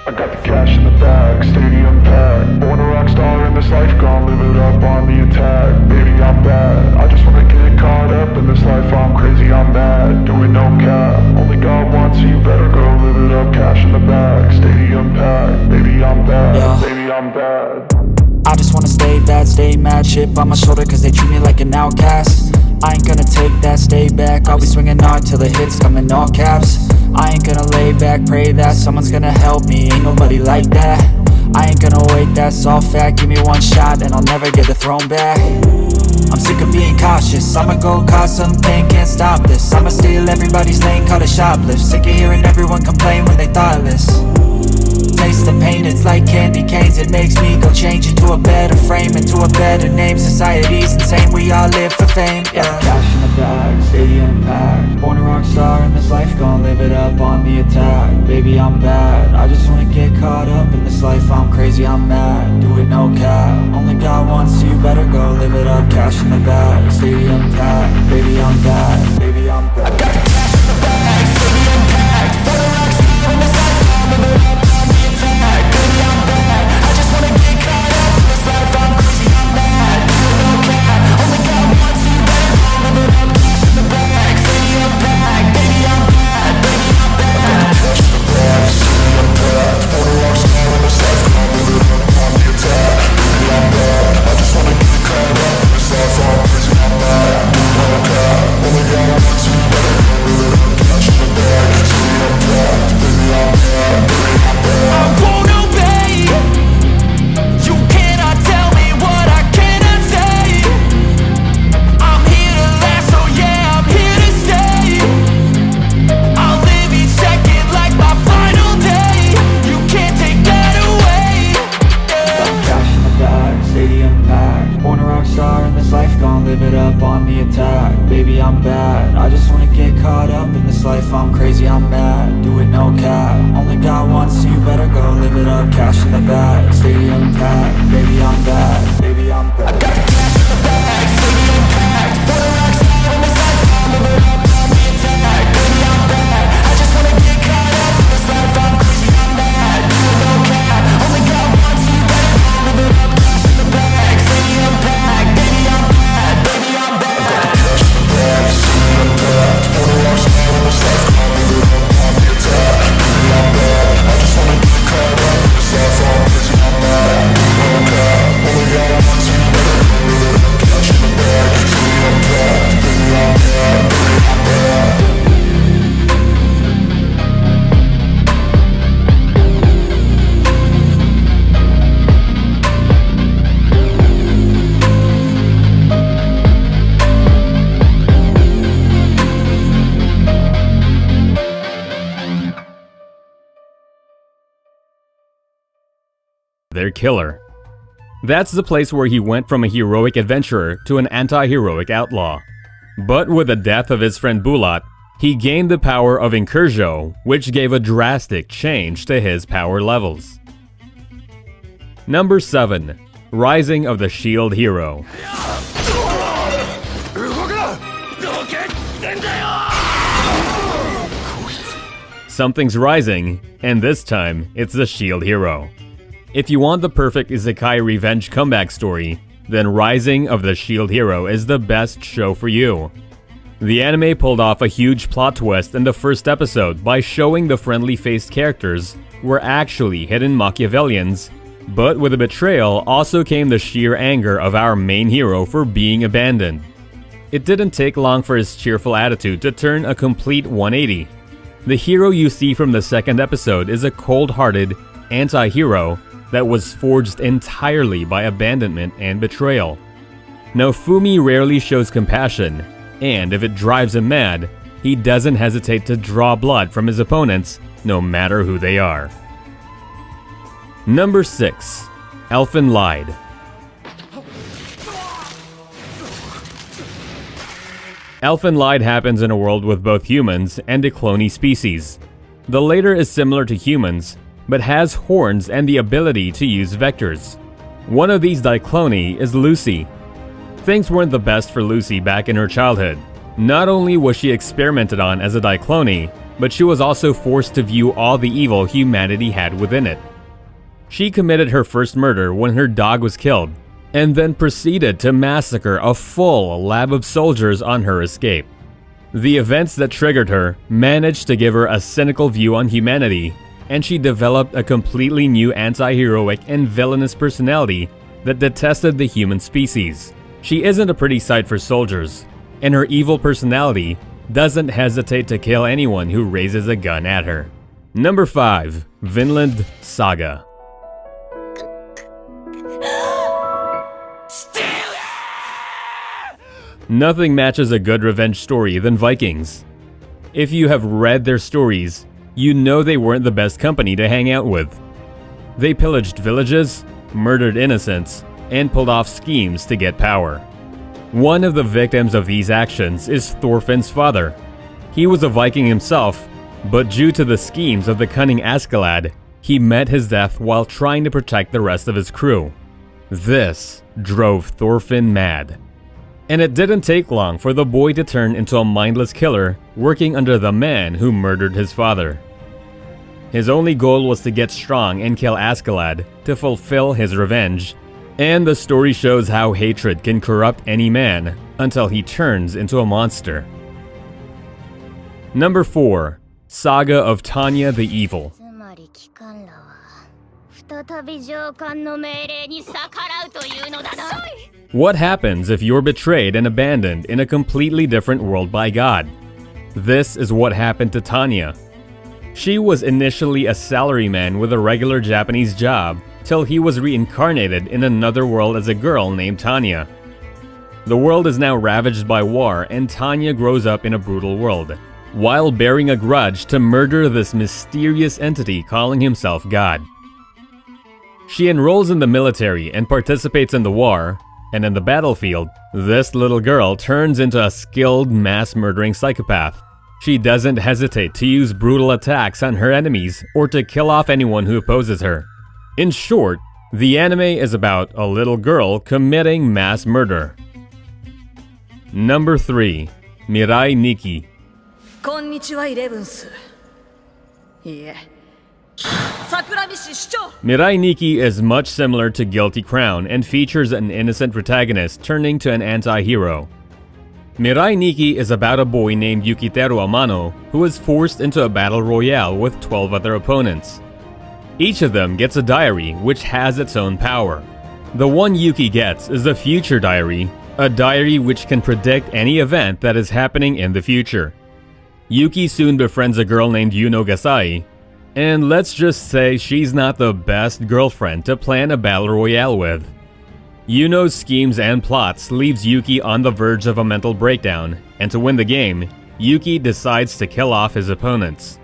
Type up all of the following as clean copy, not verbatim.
I got the cash in the bag, stadium packed. Born a rock star in this life, gon' live it up on the attack. Baby, I'm bad, I just wanna get caught up in this life. I'm crazy, I'm mad, doing no cap. Only God wants you, better go live it up. Cash in the bag, stadium packed. Baby, I'm bad, Yeah. baby, I'm bad. I just wanna stay bad, stay mad. Chip on my shoulder cause they treat me like an outcast. I ain't gonna take that, stay back. I'll be swinging hard till the hits come in all caps. I ain't gonna lay back, pray that someone's gonna help me. Ain't nobody like that. I ain't gonna wait, that's all fact. Give me one shot and I'll never get the throne back. I'm sick of being cautious, I'ma go cause some pain, can't stop this. I'ma steal everybody's lane, call it shoplift. Sick of hearing everyone complain when they thoughtless. Taste the pain, it's like candy canes. It makes me go change into a better frame, into a better name. Society's insane, we all live for fame, yeah. Cash in the bag, stadium packed. Born a rock star in this life, gon' live it up on the attack. Baby, I'm bad, I just wanna get caught up in this life. I'm crazy, I'm mad, do it no cap. Only God wants you, better go live it up. Cash in the bag, stadium packed. Baby, I'm bad, baby, I'm bad. I got the cash in the bag, stadium packed. Born a rock star in this life, gon' live it up on the attack. Baby, I'm bad, I just wanna get caught up in this life. I'm crazy, I'm mad, do it no cap. Only God wants you, better go live it up. Cash in the bag, stadium packed. Baby, I'm bad, baby, I'm bad. Cash in the bag, stadium packed. Born a rock star in this life, gon' live it up on the attack. Baby, I'm bad, I just wanna get caught up in this life. I'm crazy, I'm mad, do it no cap. Only God wants you, better go live it up. Cash in the bag, stadium packed. Baby, I'm bad, baby, I'm bad. I won't obey. You cannot tell me what I cannot say. I'm here to last, so yeah, I'm here to stay. I'll live each second like my final day. You can't take that away, yeah. Cash in the bag, stadium packed. Born a rock star in this life, gon' live it up on the attack. Baby, I'm bad, I just wanna get caught up in this life. I'm crazy, I'm mad, do it no cap. Only God wants you, better go live it up. Cash in the bag, stadium packed. Baby, I'm bad, baby, I'm bad. I got the cash in the bag, stadium packed. Born a rock star in this life, gon' live it up on the attack. Baby, I'm bad, I just wanna get caught up in this life. I'm crazy, I'm mad, do it no cap. Only God wants you, better go live it up. Cash in the bag, stadium packed. Baby, I'm bad, baby, I'm bad. Cash in the bag, stadium packed. Born a rock star in this life, gon' live it up on the attack. Baby, I'm bad, I just wanna get caught up in this life. I'm crazy, I'm mad, do it no cap. Only God wants you, better go live it up. Cash in the bag, stadium packed. Baby, I'm bad, baby, I'm bad. Their killer. That's the place where he went from a heroic adventurer to an anti-heroic outlaw. But with the death of his friend Bulat, he gained the power of Inkurjo, which gave a drastic change to his power levels. Number 7. Rising of the Shield Hero. Something's rising, and this time, it's the Shield Hero. If you want the perfect isekai revenge comeback story, then Rising of the Shield Hero is the best show for you. The anime pulled off a huge plot twist in the first episode by showing the friendly-faced characters were actually hidden Machiavellians, but with the betrayal also came the sheer anger of our main hero for being abandoned. It didn't take long for his cheerful attitude to turn a complete 180. The hero you see from the second episode is a cold-hearted anti-hero that was forged entirely by abandonment and betrayal. Now, Fumi rarely shows compassion, and if it drives him mad, he doesn't hesitate to draw blood from his opponents, no matter who they are. Number 6. Elfen Lied. Elfen Lied happens in a world with both humans and a clone species. The latter is similar to humans, but has horns and the ability to use vectors. One of these Dicloni is Lucy. Things weren't the best for Lucy back in her childhood. Not only was she experimented on as a Dicloni, but she was also forced to view all the evil humanity had within it. She committed her first murder when her dog was killed, and then proceeded to massacre a full lab of soldiers on her escape. The events that triggered her managed to give her a cynical view on humanity, and she developed a completely new anti-heroic and villainous personality that detested the human species. She isn't a pretty sight for soldiers, and her evil personality doesn't hesitate to kill anyone who raises a gun at her. Number 5. Vinland Saga. Nothing matches a good revenge story than Vikings. If you have read their stories, you know they weren't the best company to hang out with. They pillaged villages, murdered innocents, and pulled off schemes to get power. One of the victims of these actions is Thorfinn's father. He was a Viking himself, but due to the schemes of the cunning Askeladd, he met his death while trying to protect the rest of his crew. This drove Thorfinn mad. And it didn't take long for the boy to turn into a mindless killer working under the man who murdered his father. His only goal was to get strong and kill Askeladd to fulfill his revenge, and the story shows how hatred can corrupt any man until he turns into a monster. Number 4. Saga of Tanya the Evil. What happens if you're betrayed and abandoned in a completely different world by God? This is what happened to Tanya. She was initially a salaryman with a regular Japanese job till he was reincarnated in another world as a girl named Tanya. The world is now ravaged by war, and Tanya grows up in a brutal world, while bearing a grudge to murder this mysterious entity calling himself God. She enrolls in the military and participates in the war, and in the battlefield, this little girl turns into a skilled mass-murdering psychopath. She doesn't hesitate to use brutal attacks on her enemies or to kill off anyone who opposes her. In short, the anime is about a little girl committing mass murder. Number 3. Mirai Nikki. こんにちは、イレブンス。いいえ。桜見市市長。 Mirai Nikki is much similar to Guilty Crown and features an innocent protagonist turning to an anti-hero. Mirai Nikki is about a boy named Yukiteru Amano who is forced into a battle royale with 12 other opponents. Each of them gets a diary which has its own power. The one Yuki gets is a future diary, a diary which can predict any event that is happening in the future. Yuki soon befriends a girl named Yuno Gasai, and let's just say she's not the best girlfriend to plan a battle royale with. Yuno's schemes and plots leaves Yuki on the verge of a mental breakdown, and to win the game, Yuki decides to kill off his opponents.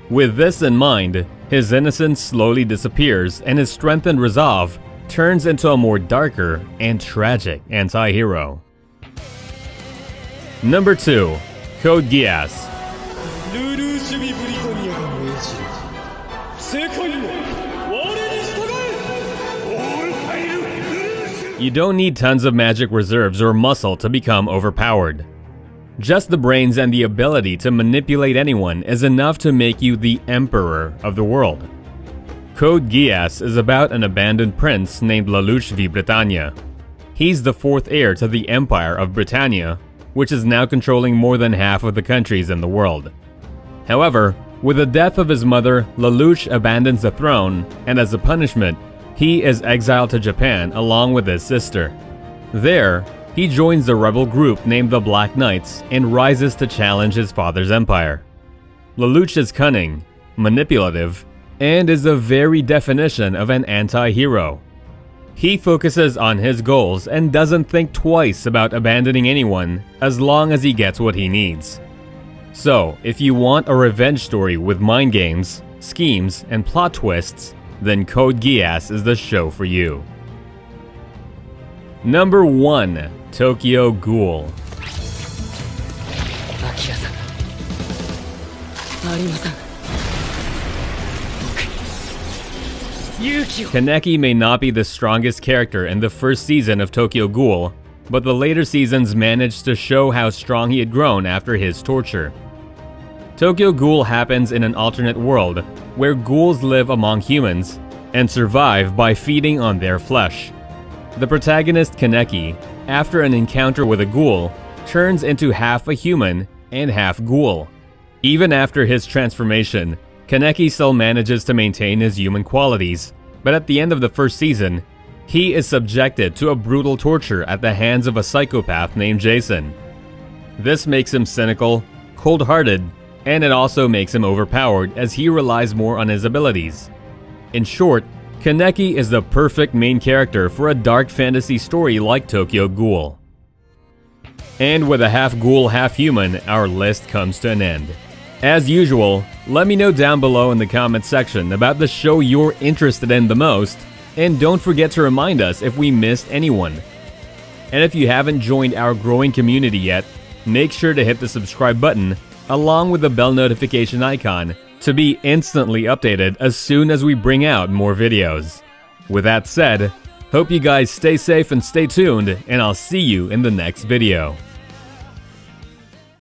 With this in mind, his innocence slowly disappears and his strengthened resolve turns into a more darker and tragic anti-hero. Number 2. Code Geass. You don't need tons of magic reserves or muscle to become overpowered. Just the brains and the ability to manipulate anyone is enough to make you the emperor of the world. Code Geass is about an abandoned prince named Lelouch v Britannia. He's the fourth heir to the Empire of Britannia, which is now controlling more than half of the countries in the world. However, with the death of his mother, Lelouch abandons the throne, and as a punishment, he is exiled to Japan along with his sister. There, he joins the rebel group named the Black Knights and rises to challenge his father's empire. Lelouch is cunning, manipulative, and is the very definition of an anti-hero. He focuses on his goals and doesn't think twice about abandoning anyone as long as he gets what he needs. So, if you want a revenge story with mind games, schemes, and plot twists, then Code Geass is the show for you. Number 1. Tokyo Ghoul. Kaneki may not be the strongest character in the first season of Tokyo Ghoul, but the later seasons managed to show how strong he had grown after his torture. Tokyo Ghoul happens in an alternate world where ghouls live among humans and survive by feeding on their flesh. The protagonist Kaneki, after an encounter with a ghoul, turns into half a human and half ghoul. Even after his transformation, Kaneki still manages to maintain his human qualities, but at the end of the first season, he is subjected to a brutal torture at the hands of a psychopath named Jason. This makes him cynical, cold-hearted, and it also makes him overpowered as he relies more on his abilities. In short, Kaneki is the perfect main character for a dark fantasy story like Tokyo Ghoul. And with a half ghoul, half human, our list comes to an end. As usual, let me know down below in the comments section about the show you're interested in the most, and don't forget to remind us if we missed anyone. And if you haven't joined our growing community yet, make sure to hit the subscribe button along with the bell notification icon to be instantly updated as soon as we bring out more videos. With that said, hope you guys stay safe and stay tuned, and I'll see you in the next video.